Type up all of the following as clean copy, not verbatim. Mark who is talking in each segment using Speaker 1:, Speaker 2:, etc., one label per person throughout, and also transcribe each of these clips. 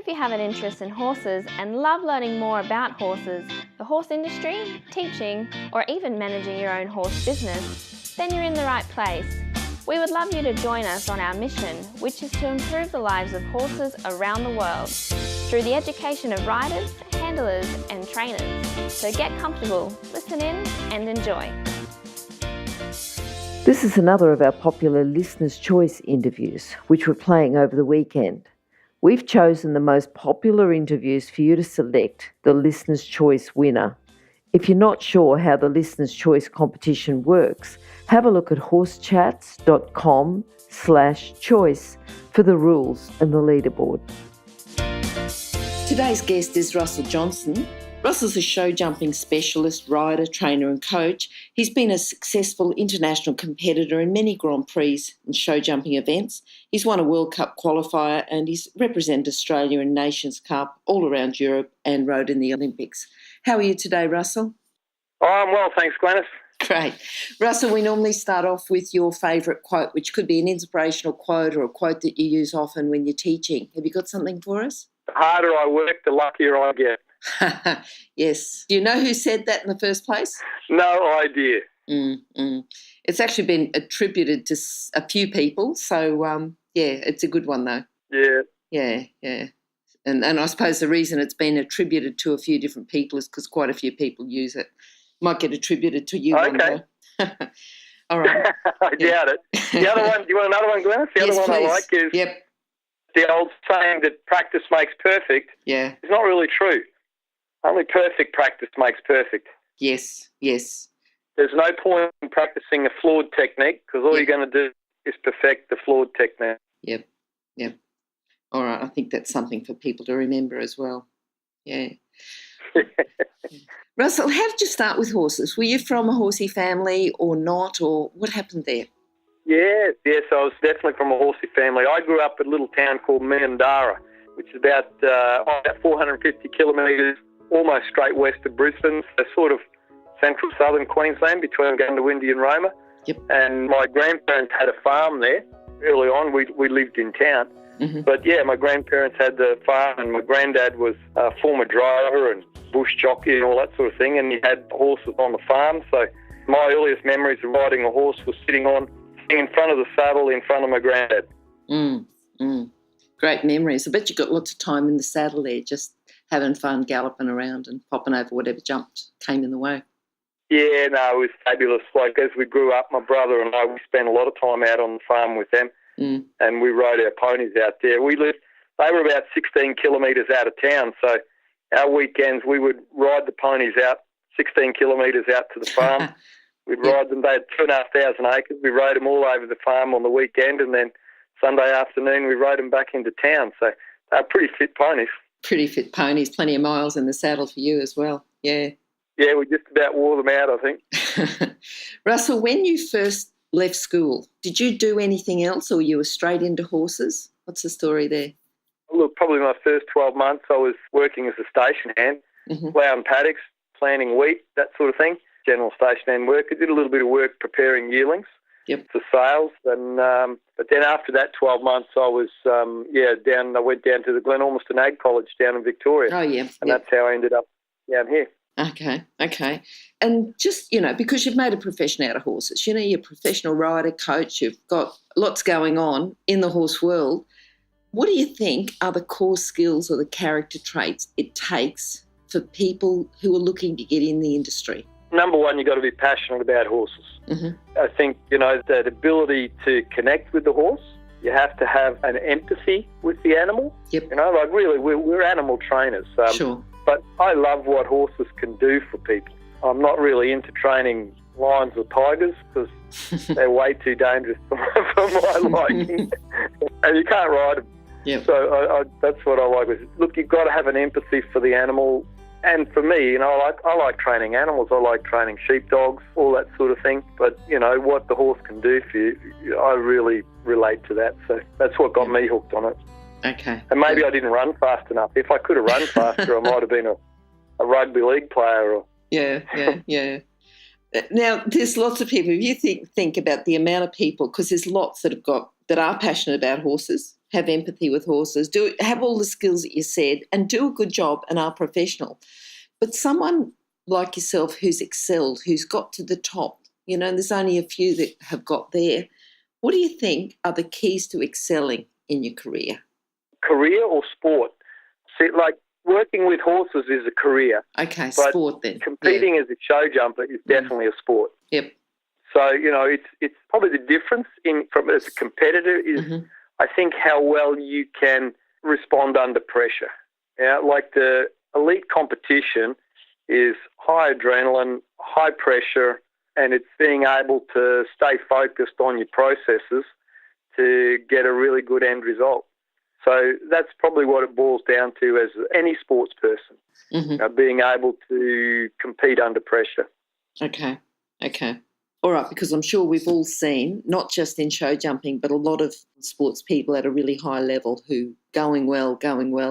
Speaker 1: If you have an interest in horses and love learning more about horses, the horse industry, teaching, or even managing your own horse business, then you're in the right place. We would love you to join us on our mission, which is to improve the lives of horses around the world through the education of riders, handlers, and trainers. So get comfortable, listen in, and enjoy.
Speaker 2: This is another of our popular Listener's Choice interviews, which we're playing over the weekend. We've chosen the most popular interviews for you to select the Listener's Choice winner. If you're not sure how the Listener's Choice competition works, have a look at horsechats.com/choice for the rules and the leaderboard. Today's guest is Russel Johnstone. Russel's a show jumping specialist, rider, trainer and coach. He's been a successful international competitor in many Grand Prix and show jumping events. He's won a World Cup qualifier and he's represented Australia in Nations Cup all around Europe and rode in the Olympics. How are you today, Russel?
Speaker 3: Oh, I'm well, thanks, Glenys.
Speaker 2: Great. Russel, we normally start off with your favourite quote, which could be an inspirational quote or a quote that you use often when you're teaching. Have you got something for us?
Speaker 3: The harder I work, the luckier I get.
Speaker 2: Yes. Do you know who said that in the first place?
Speaker 3: No idea.
Speaker 2: It's actually been attributed to a few people, so it's a good one though.
Speaker 3: Yeah.
Speaker 2: Yeah. And I suppose the reason it's been attributed to a few different people is because quite a few people use it. Might get attributed to you one day. All right.
Speaker 3: I doubt it. The other one, do you want another one, Glenys? The
Speaker 2: yes,
Speaker 3: other one
Speaker 2: please.
Speaker 3: I like is the old saying that practice makes perfect.
Speaker 2: Yeah.
Speaker 3: It's not really true. Only perfect practice makes perfect.
Speaker 2: Yes.
Speaker 3: There's no point in practicing a flawed technique because all you're going to do is perfect the flawed technique.
Speaker 2: Yep. All right, I think that's something for people to remember as well. Yeah. Russel, how did you start with horses? Were you from a horsey family or not, or what happened there?
Speaker 3: Yes, I was definitely from a horsey family. I grew up in a little town called Meandara, which is about 450 kilometres, almost straight west of Brisbane, so sort of central southern Queensland between Gundawindi and Roma.
Speaker 2: Yep. And
Speaker 3: my grandparents had a farm there. Early on, we lived in town.
Speaker 2: Mm-hmm.
Speaker 3: But, my grandparents had the farm and my granddad was a former driver and bush jockey and all that sort of thing, and he had horses on the farm. So my earliest memories of riding a horse was sitting in front of the saddle in front of my granddad.
Speaker 2: Great memories. I bet you got lots of time in the saddle there, just having fun, galloping around and popping over whatever came in the way.
Speaker 3: Yeah, no, it was fabulous. Like, as we grew up, my brother and I, we spent a lot of time out on the farm with them. And we rode our ponies out there. They were about 16 kilometres out of town, so our weekends we would ride the ponies out 16 kilometres out to the farm. We'd ride them. They had 2,500 acres. We rode them all over the farm on the weekend, and then Sunday afternoon we rode them back into town. So they were pretty fit ponies.
Speaker 2: Pretty fit ponies, plenty of miles in the saddle for you as well. Yeah.
Speaker 3: Yeah, we just about wore them out, I think.
Speaker 2: Russel, when you first left school, did you do anything else or you were straight into horses? What's the story there?
Speaker 3: Look, probably my first 12 months I was working as a station hand, ploughing paddocks, planting wheat, that sort of thing, general station hand work. I did a little bit of work preparing yearlings for sales. And but then after that 12 months I was, I went down to the Glen Ormiston Ag College down in Victoria.
Speaker 2: Oh, yeah.
Speaker 3: And that's how I ended up down here.
Speaker 2: Okay. And just, because you've made a profession out of horses, you're a professional rider, coach, you've got lots going on in the horse world. What do you think are the core skills or the character traits it takes for people who are looking to get in the industry?
Speaker 3: Number one, you've got to be passionate about horses. I think, that ability to connect with the horse, you have to have an empathy with the animal.
Speaker 2: Yep.
Speaker 3: Really, we're animal trainers.
Speaker 2: Sure.
Speaker 3: But I love what horses can do for people. I'm not really into training lions or tigers because they're way too dangerous for my liking. And you can't ride them.
Speaker 2: Yep.
Speaker 3: So that's what I like. Look, you've got to have an empathy for the animal. And for me, I like training animals. I like training sheepdogs, all that sort of thing. But, what the horse can do for you, I really relate to that. So that's what got me hooked on it.
Speaker 2: Okay.
Speaker 3: And maybe I didn't run fast enough. If I could have run faster, I might have been a rugby league player. Or
Speaker 2: Yeah. Now, there's lots of people. If you think about the amount of people, because there's lots that are passionate about horses, have empathy with horses, have all the skills that you said, and do a good job and are professional. But someone like yourself who's excelled, who's got to the top, and there's only a few that have got there, what do you think are the keys to excelling in your career?
Speaker 3: Career or sport? See, like working with horses is a career.
Speaker 2: Okay,
Speaker 3: but
Speaker 2: sport then.
Speaker 3: Competing as a show jumper is definitely a sport.
Speaker 2: Yep.
Speaker 3: So, it's probably the difference from as a competitor is, I think, how well you can respond under pressure. Like the elite competition is high adrenaline, high pressure, and it's being able to stay focused on your processes to get a really good end result. So that's probably what it boils down to as any sports person, being able to compete under pressure.
Speaker 2: Okay. All right, because I'm sure we've all seen, not just in show jumping, but a lot of sports people at a really high level who going well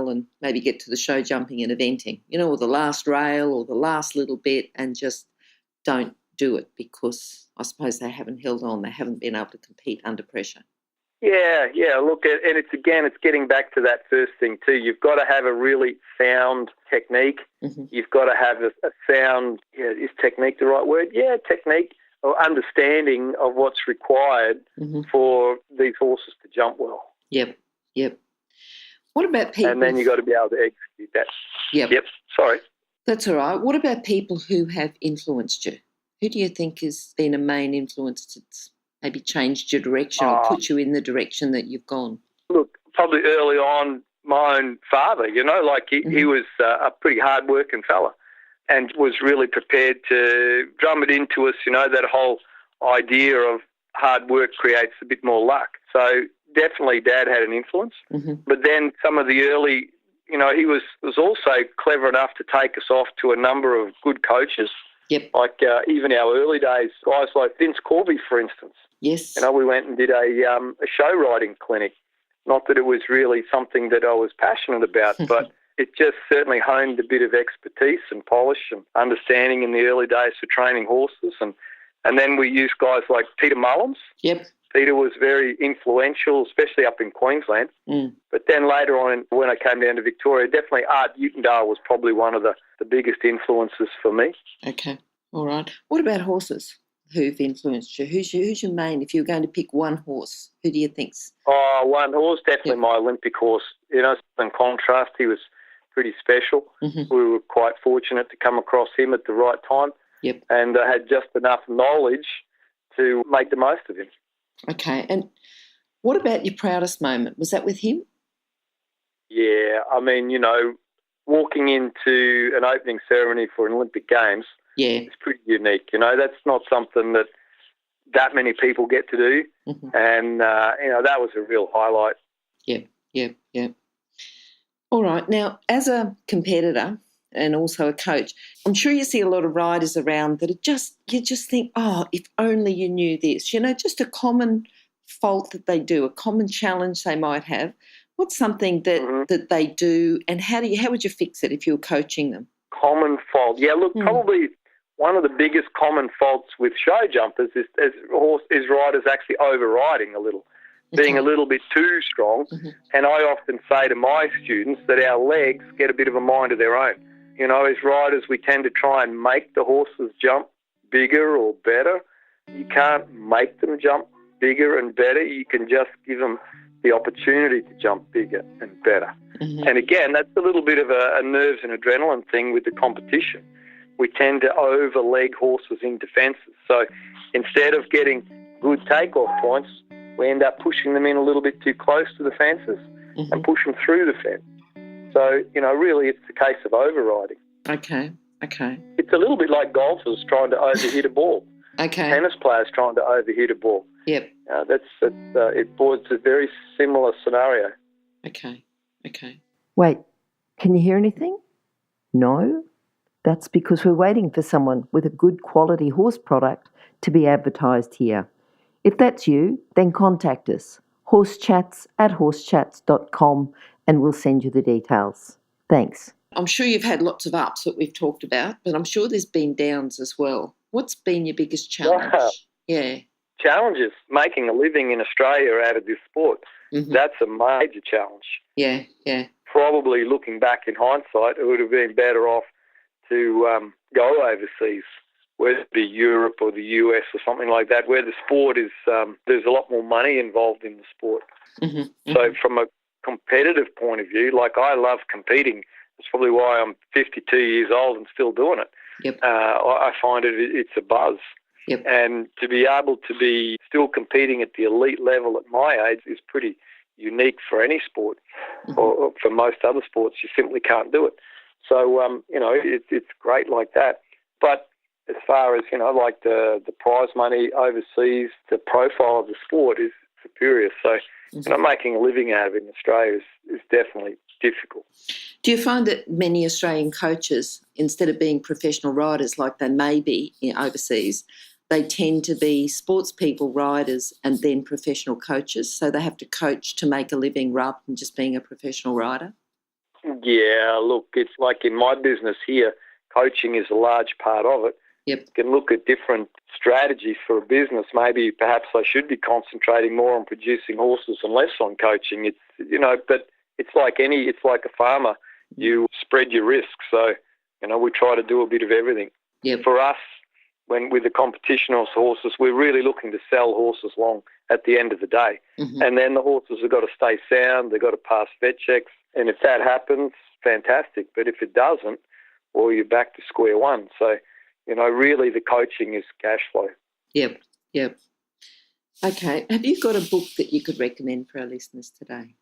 Speaker 2: and maybe get to the show jumping and eventing, or the last rail or the last little bit and just don't do it because I suppose they haven't held on, they haven't been able to compete under pressure. Yeah.
Speaker 3: Look, and it's getting back to that first thing too. You've got to have a really sound technique. You've got to have a sound, is technique the right word? Yeah, technique or understanding of what's required for these horses to jump well.
Speaker 2: Yep. What about people?
Speaker 3: And then you've got to be able to execute that. Yep. Sorry.
Speaker 2: That's all right. What about people who have influenced you? Who do you think has been a main influence to maybe changed your direction or put you in the direction that you've gone?
Speaker 3: Look, probably early on, my own father, he was a pretty hard-working fella and was really prepared to drum it into us, that whole idea of hard work creates a bit more luck. So definitely Dad had an influence. But then some of the early, he was also clever enough to take us off to a number of good coaches.
Speaker 2: Yep.
Speaker 3: Like even our early days, guys like Vince Corby, for instance.
Speaker 2: Yes.
Speaker 3: We went and did a show riding clinic. Not that it was really something that I was passionate about, but it just certainly honed a bit of expertise and polish and understanding in the early days for training horses. And then we used guys like Peter Mullins.
Speaker 2: Yep.
Speaker 3: Peter was very influential, especially up in Queensland. But then later on, when I came down to Victoria, definitely Art Utendale was probably one of the biggest influences for me.
Speaker 2: Okay, all right. What about horses who've influenced you? Who's your main? If you were going to pick one horse, who do you think's?
Speaker 3: One horse, definitely my Olympic horse. In contrast, he was pretty special. We were quite fortunate to come across him at the right time.
Speaker 2: Yep.
Speaker 3: And I had just enough knowledge to make the most of him.
Speaker 2: Okay, and what about your proudest moment? Was that with him?
Speaker 3: Yeah, walking into an opening ceremony for an Olympic Games is pretty unique. That's not something that many people get to do, and, that was a real highlight.
Speaker 2: Yep. All right, now, as a competitor and also a coach, I'm sure you see a lot of riders around that you just think, if only you knew this, just a common fault that they do, a common challenge they might have. What's something that they do, and how would you fix it if you were coaching them?
Speaker 3: Common fault. Yeah, look, probably one of the biggest common faults with show jumpers is riders actually overriding a little, being a little bit too strong. And I often say to my students that our legs get a bit of a mind of their own. As riders, we tend to try and make the horses jump bigger or better. You can't make them jump bigger and better. You can just give them the opportunity to jump bigger and better. And again, that's a little bit of a nerves and adrenaline thing with the competition. We tend to over-leg horses in defences. So instead of getting good takeoff points, we end up pushing them in a little bit too close to the fences and push them through the fence. So, really it's a case of overriding. Okay. It's a little bit like golfers trying to overhit a ball.
Speaker 2: Okay.
Speaker 3: Tennis players trying to overhit a ball.
Speaker 2: Yep.
Speaker 3: It's a very similar scenario.
Speaker 2: Okay.
Speaker 4: Wait, can you hear anything? No? That's because we're waiting for someone with a good quality horse product to be advertised here. If that's you, then contact us, horsechats@horsechats.com, and we'll send you the details. Thanks.
Speaker 2: I'm sure you've had lots of ups that we've talked about, but I'm sure there's been downs as well. What's been your biggest challenge?
Speaker 3: Wow.
Speaker 2: Yeah.
Speaker 3: Challenges, making a living in Australia out of this sport. That's a major challenge.
Speaker 2: Yeah, yeah.
Speaker 3: Probably looking back in hindsight, it would have been better off to go overseas, whether it be Europe or the US or something like that, where the sport is, there's a lot more money involved in the sport. So from a competitive point of view, like I love competing. That's probably why I'm 52 years old and still doing it.
Speaker 2: Yep.
Speaker 3: I find it's a buzz.
Speaker 2: Yep.
Speaker 3: And to be able to be still competing at the elite level at my age is pretty unique for any sport, or for most other sports. You simply can't do it. So, it's great like that. But as far as, like the prize money overseas, the profile of the sport is superior. So, making a living out of it in Australia is definitely difficult.
Speaker 2: Do you find that many Australian coaches, instead of being professional riders like they may be overseas, they tend to be sports people, riders, and then professional coaches, so they have to coach to make a living rather than just being a professional rider?
Speaker 3: Yeah, look, it's like in my business here, coaching is a large part of it.
Speaker 2: Yep.
Speaker 3: You can look at different strategies for a business. Maybe perhaps I should be concentrating more on producing horses and less on coaching. But it's like a farmer. You spread your risk. So, we try to do a bit of everything.
Speaker 2: Yep.
Speaker 3: For us, when with the competition horses, we're really looking to sell horses long at the end of the day. And then the horses have got to stay sound. They've got to pass vet checks. And if that happens, fantastic. But if it doesn't, well, you're back to square one. So, really the coaching is cash flow.
Speaker 2: Yep. Okay. Have you got a book that you could recommend for our listeners today?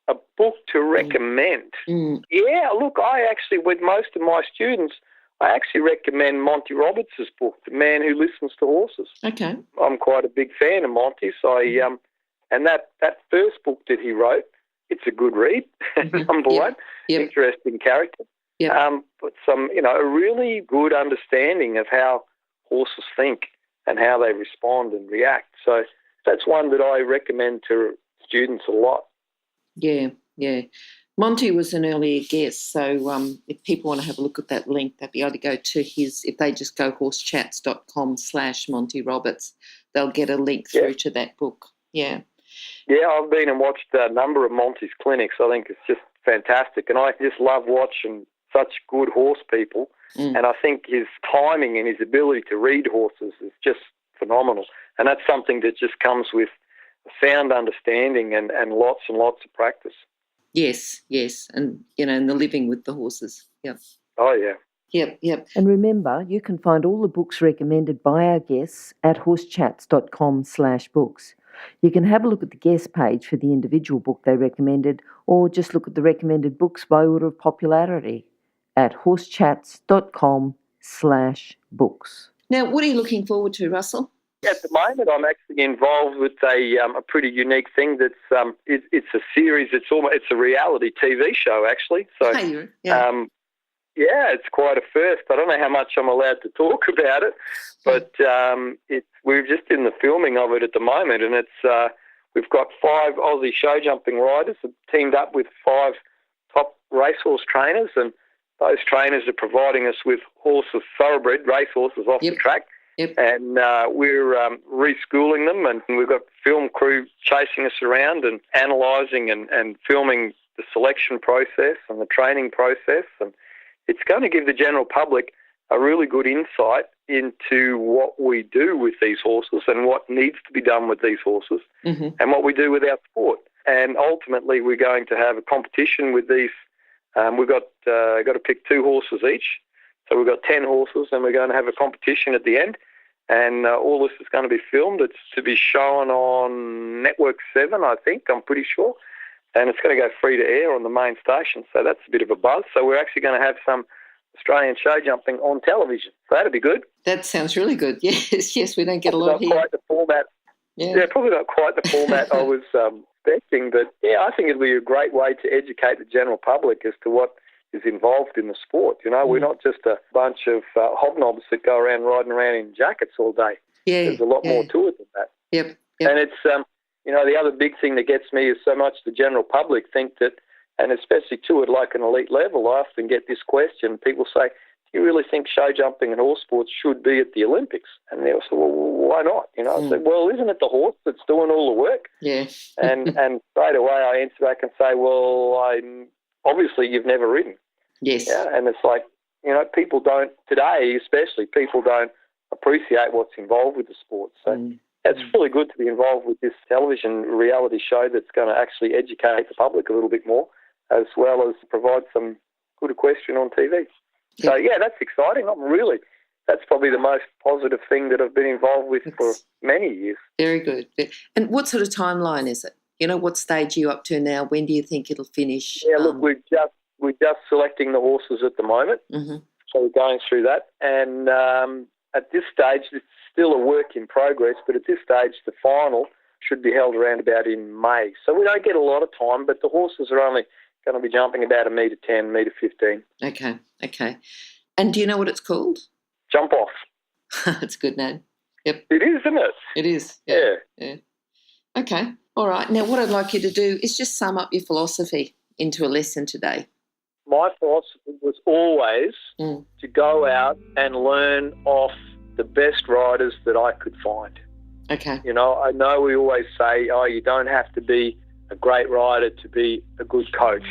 Speaker 3: A book to recommend? Yeah, look, I actually, with most of my students, I actually recommend Monty Roberts' book, The Man Who Listens to Horses.
Speaker 2: Okay.
Speaker 3: I'm quite a big fan of Monty's. And that first book that he wrote, it's a good read, number one. Interesting character. But some, a really good understanding of how horses think and how they respond and react. So that's one that I recommend to students a lot. Yeah.
Speaker 2: Monty was an earlier guest, so if people want to have a look at that link, they'll be able to go to if they just go horsechats.com/Monty Roberts, they'll get a link through to that book. Yeah.
Speaker 3: Yeah, I've been and watched a number of Monty's clinics. I think it's just fantastic. And I just love watching such good horse people. And I think his timing and his ability to read horses is just phenomenal. And that's something that just comes with a sound understanding and lots and lots of practice. Yes.
Speaker 2: And, and the living with the horses. Yep.
Speaker 3: Oh, yeah.
Speaker 2: Yep.
Speaker 4: And remember, you can find all the books recommended by our guests at horsechats.com/books. You can have a look at the guest page for the individual book they recommended, or just look at the recommended books by order of popularity at horsechats.com/books.
Speaker 2: Now, what are you looking forward to, Russell?
Speaker 3: At the moment, I'm actually involved with a pretty unique thing. That's it's a series. It's a reality TV show, actually. So, it's quite a first. I don't know how much I'm allowed to talk about it, but we're just in the filming of it at the moment, and we've got 5 Aussie show jumping riders that teamed up with 5 top racehorse trainers, and those trainers are providing us with horses, thoroughbred racehorses off the track.
Speaker 2: Yep.
Speaker 3: And we're reschooling them, and we've got film crew chasing us around and analysing and filming the selection process and the training process. And it's going to give the general public a really good insight into what we do with these horses and what needs to be done with these horses and what we do with our sport. And ultimately, we're going to have a competition with these. We've got to pick 2 horses each. So we've got 10 horses, and we're going to have a competition at the end. And all this is going to be filmed. It's to be shown on Network 7, I think, I'm pretty sure. And it's going to go free to air on the main station. So that's a bit of a buzz. So we're actually going to have some Australian show jumping on television. So that'll be good.
Speaker 2: That sounds really good. Yes, we don't get
Speaker 3: probably
Speaker 2: a lot here.
Speaker 3: Quite the format. Yeah, probably not quite the format I was expecting. But, I think it'll be a great way to educate the general public as to what is involved in the sport. We're not just a bunch of hobnobs that go around riding around in jackets all day. There's a lot more to it than that.
Speaker 2: Yep.
Speaker 3: And it's, the other big thing that gets me is so much the general public think that, and especially to it like an elite level, I often get this question. People say, you really think show jumping and horse sports should be at the Olympics? And they said, well, why not? You know, I said, well, isn't it the horse that's doing all the work?
Speaker 2: Yeah.
Speaker 3: and straight away I answer back and say, well, obviously you've never ridden.
Speaker 2: Yes.
Speaker 3: Yeah, and it's like, you know, people don't, today especially, people don't appreciate what's involved with the sport. So it's really good to be involved with this television reality show that's going to actually educate the public a little bit more, as well as provide some good equestrian on TV. So, yeah, that's exciting. That's probably the most positive thing that I've been involved with for many years.
Speaker 2: Very good. And what sort of timeline is it? You know, what stage are you up to now? When do you think it'll finish?
Speaker 3: Yeah, look, we're just selecting the horses at the moment.
Speaker 2: Mm-hmm.
Speaker 3: So we're going through that. And at this stage, it's still a work in progress, but at this stage, the final should be held around about in May. So we don't get a lot of time, but the horses are only going to be jumping about 1.10 metre, 1.15.
Speaker 2: Okay. And do you know what it's called?
Speaker 3: Jump Off.
Speaker 2: It's a good name. Yep.
Speaker 3: It is, isn't it?
Speaker 2: It is.
Speaker 3: Yeah.
Speaker 2: Okay. All right. Now, what I'd like you to do is just sum up your philosophy into a lesson today.
Speaker 3: My philosophy was always to go out and learn off the best riders that I could find.
Speaker 2: Okay.
Speaker 3: You know, I know we always say, you don't have to be a great rider to be a good coach.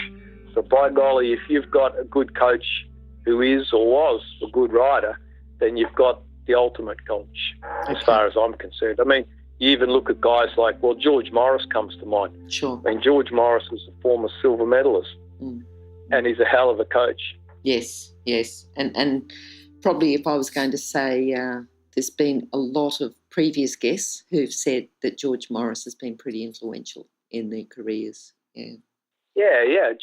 Speaker 3: But by golly, if you've got a good coach who is or was a good rider, then you've got the ultimate coach, as far as I'm concerned. I mean, you even look at guys like, George Morris comes to mind.
Speaker 2: Sure.
Speaker 3: I mean, George Morris was a former silver medalist, and he's a hell of a coach.
Speaker 2: Yes. And probably if I was going to say, there's been a lot of previous guests who've said that George Morris has been pretty influential in their careers. Yeah.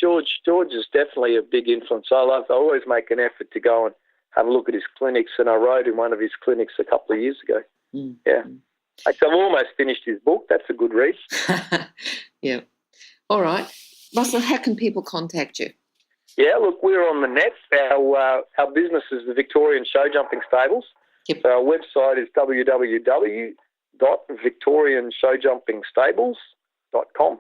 Speaker 3: George is definitely a big influence. I always make an effort to go and have a look at his clinics, and I rode in one of his clinics a couple of years ago. Yeah. I've almost finished his book. That's a good read.
Speaker 2: Yeah. All right. Russell, how can people contact you?
Speaker 3: Yeah, look, we're on the net. Our business is the Victorian Show Jumping Stables.
Speaker 2: Yep.
Speaker 3: So our website is www.victorianshowjumpingstables.com.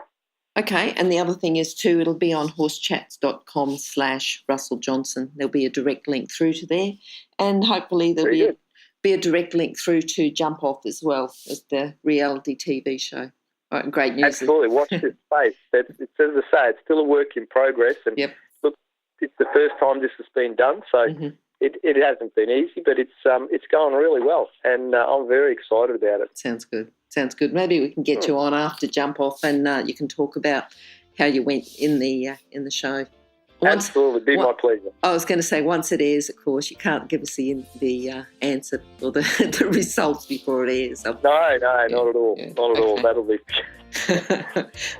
Speaker 2: Okay, and the other thing is too, it'll be on horsechats.com/Russel Johnson. There'll be a direct link through to there, and hopefully there'll be a direct link through to Jump Off as well as the reality TV show. All right, great news.
Speaker 3: Absolutely, watch this space. As I say, it's still a work in progress, and look, it's the first time this has been done, so it hasn't been easy, but it's going really well, and I'm very excited about it.
Speaker 2: Sounds good. Maybe we can get you on after Jump Off, and you can talk about how you went in the show.
Speaker 3: Absolutely, be my pleasure.
Speaker 2: I was going to say, once it airs, of course, you can't give us the answer or the results before it airs.
Speaker 3: No, not at all.
Speaker 2: Yeah.
Speaker 3: Not at all.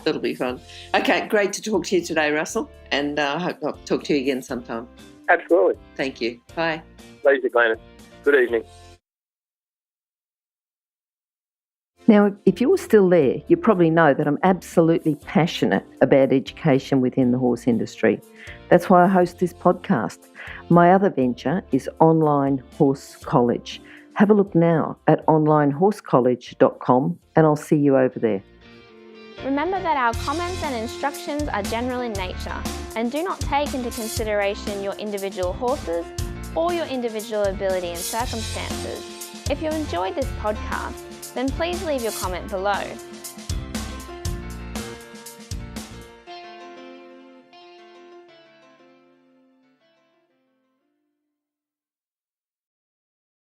Speaker 2: That'll be fun. Okay, great to talk to you today, Russell, and I hope I'll talk to you again sometime.
Speaker 3: Absolutely.
Speaker 2: Thank you. Bye.
Speaker 3: Pleasure, Glenys. Good evening.
Speaker 4: Now, if you're still there, you probably know that I'm absolutely passionate about education within the horse industry. That's why I host this podcast. My other venture is Online Horse College. Have a look now at onlinehorsecollege.com, and I'll see you over there.
Speaker 1: Remember that our comments and instructions are general in nature and do not take into consideration your individual horses or your individual ability and circumstances. If you enjoyed this podcast, then please leave your comment below.